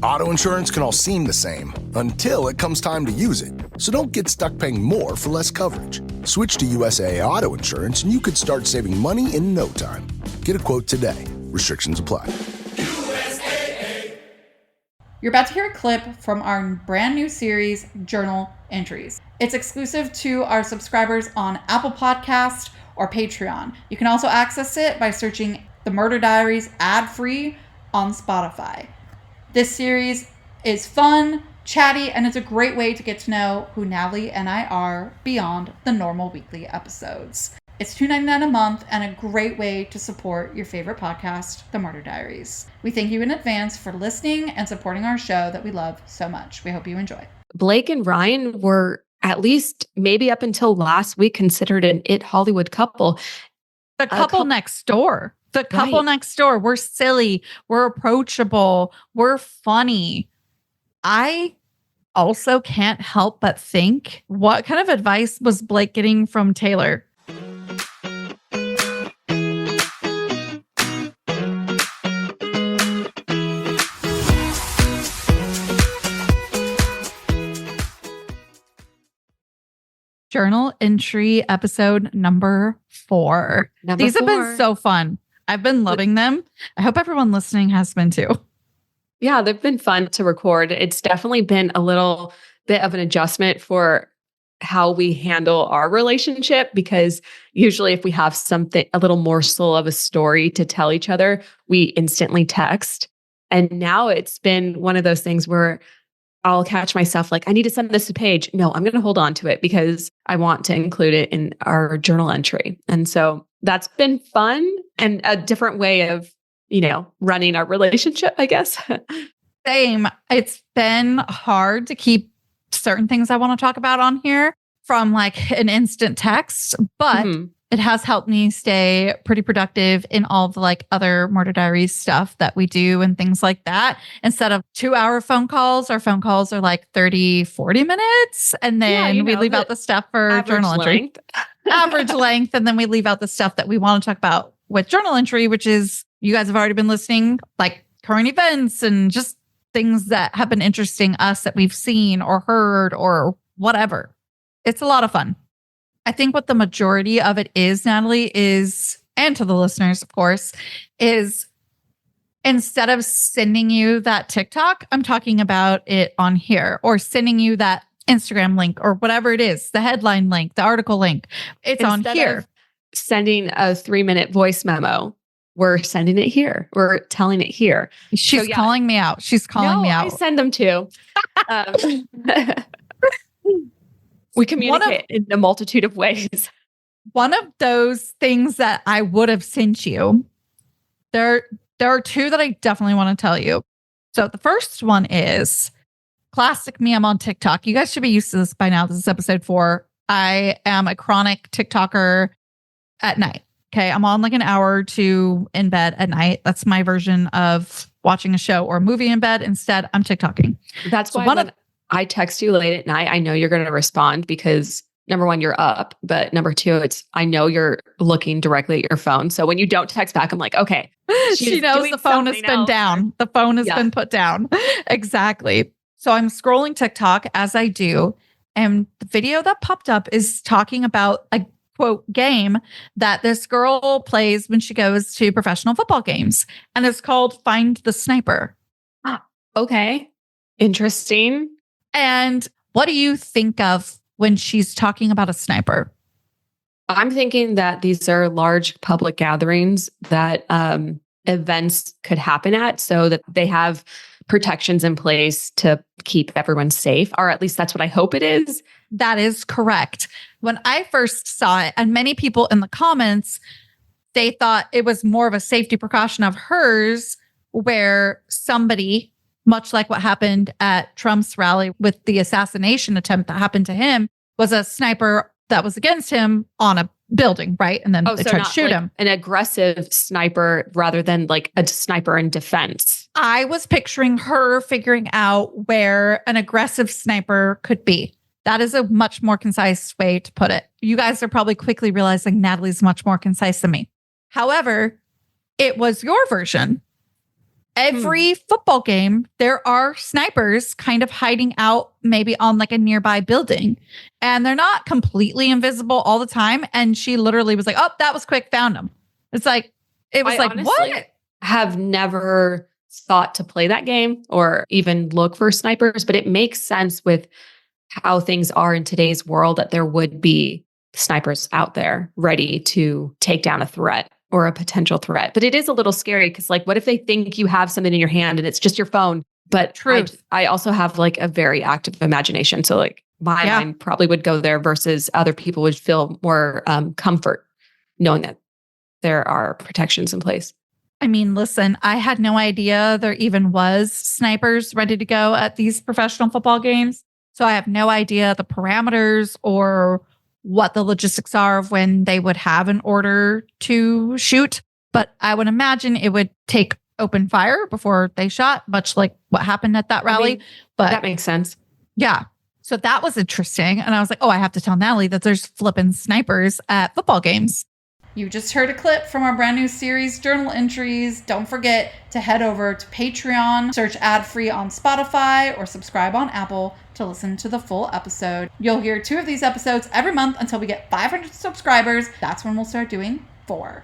Auto insurance can all seem the same until it comes time to use it. So don't get stuck paying more for less coverage. Switch to USAA Auto Insurance and you could start saving money in no time. Get a quote today. Restrictions apply. You're about to hear a clip from our brand new series, Journal Entries. It's exclusive to our subscribers on Apple Podcast or Patreon. You can also access it by searching The Murder Diaries ad-free on Spotify. This series is fun, chatty, and it's a great way to get to know who Natalie and I are beyond the normal weekly episodes. It's $2.99 a month and a great way to support your favorite podcast, The Murder Diaries. We thank you in advance for listening and supporting our show that we love so much. We hope you enjoy. Blake and Ryan were, at least maybe up until last week, considered an It Hollywood couple. The couple next door. The couple next door. We're silly. We're approachable. We're funny. I also can't help but think, what kind of advice was Blake getting from Taylor? Journal entry episode number 4. These have been so fun. I've been loving them. I hope everyone listening has been too. Yeah, they've been fun to record. It's definitely been a little bit of an adjustment for how we handle our relationship, because usually if we have something, a little morsel of a story to tell each other, we instantly text. And now it's been one of those things where I'll catch myself like, I need to send this to Paige. No, I'm going to hold on to it because I want to include it in our journal entry. And so that's been fun and a different way of, running our relationship, I guess. Same. It's been hard to keep certain things I want to talk about on here from like an instant text, but it has helped me stay pretty productive in all the like other Murder Diaries stuff that we do and things like that. Instead of 2-hour phone calls, our phone calls are like 30, 40 minutes. And then we leave out the stuff for journal entry. Average length. And then we leave out the stuff that we want to talk about with journal entry, which is, you guys have already been listening, like current events and just things that have been interesting us that we've seen or heard or whatever. It's a lot of fun. I think what the majority of it is, Natalie, is, and to the listeners, of course, is instead of sending you that TikTok, I'm talking about it on here, or sending you that Instagram link or whatever it is, the headline link, the article link. It's instead on here. Sending a 3-minute voice memo, we're sending it here. We're telling it here. She's calling me out. She's calling me out. I send them too. We communicate in a multitude of ways. One of those things that I would have sent you, there are 2 that I definitely want to tell you. So the first one is classic me. I'm on TikTok. You guys should be used to this by now. This is episode 4. I am a chronic TikToker at night. Okay. I'm on like an hour or 2 in bed at night. That's my version of watching a show or a movie in bed. Instead, I'm TikToking. That's why when I text you late at night, I know you're going to respond because number 1, you're up. But number 2, I know you're looking directly at your phone. So when you don't text back, I'm like, okay. She knows the phone has been down. The phone has been put down. Exactly. So I'm scrolling TikTok as I do. And the video that popped up is talking about a quote game that this girl plays when she goes to professional football games. And it's called Find the Sniper. Okay. Interesting. And what do you think of when she's talking about a sniper? I'm thinking that these are large public gatherings that events could happen at, so that they have protections in place to keep everyone safe, or at least that's what I hope it is. That is correct. When I first saw it, and many people in the comments, they thought it was more of a safety precaution of hers, where somebody, much like what happened at Trump's rally with the assassination attempt that happened to him, was a sniper that was against him on a building, right? And then they tried to shoot him. An aggressive sniper rather than like a sniper in defense. I was picturing her figuring out where an aggressive sniper could be. That is a much more concise way to put it. You guys are probably quickly realizing Natalie's much more concise than me. However, it was your version. every football game, there are snipers kind of hiding out maybe on like a nearby building. And they're not completely invisible all the time. And she literally was like, oh, that was quick, found him. It's like, it was I like, honestly what? have never thought to play that game or even look for snipers, but it makes sense with how things are in today's world that there would be snipers out there ready to take down a threat or a potential threat. But it is a little scary because like, what if they think you have something in your hand and it's just your phone? But I also have like a very active imagination. So like my mind probably would go there versus other people would feel more comfort knowing that there are protections in place. I mean, listen, I had no idea there even was snipers ready to go at these professional football games. So I have no idea the parameters or what the logistics are of when they would have an order to shoot. But I would imagine it would take open fire before they shot, much like what happened at that rally. But that makes sense. Yeah. So that was interesting. And I was like, oh, I have to tell Natalie that there's flipping snipers at football games. You just heard a clip from our brand new series, Journal Entries. Don't forget to head over to Patreon, search ad-free on Spotify, or subscribe on Apple to listen to the full episode. You'll hear 2 of these episodes every month until we get 500 subscribers. That's when we'll start doing 4.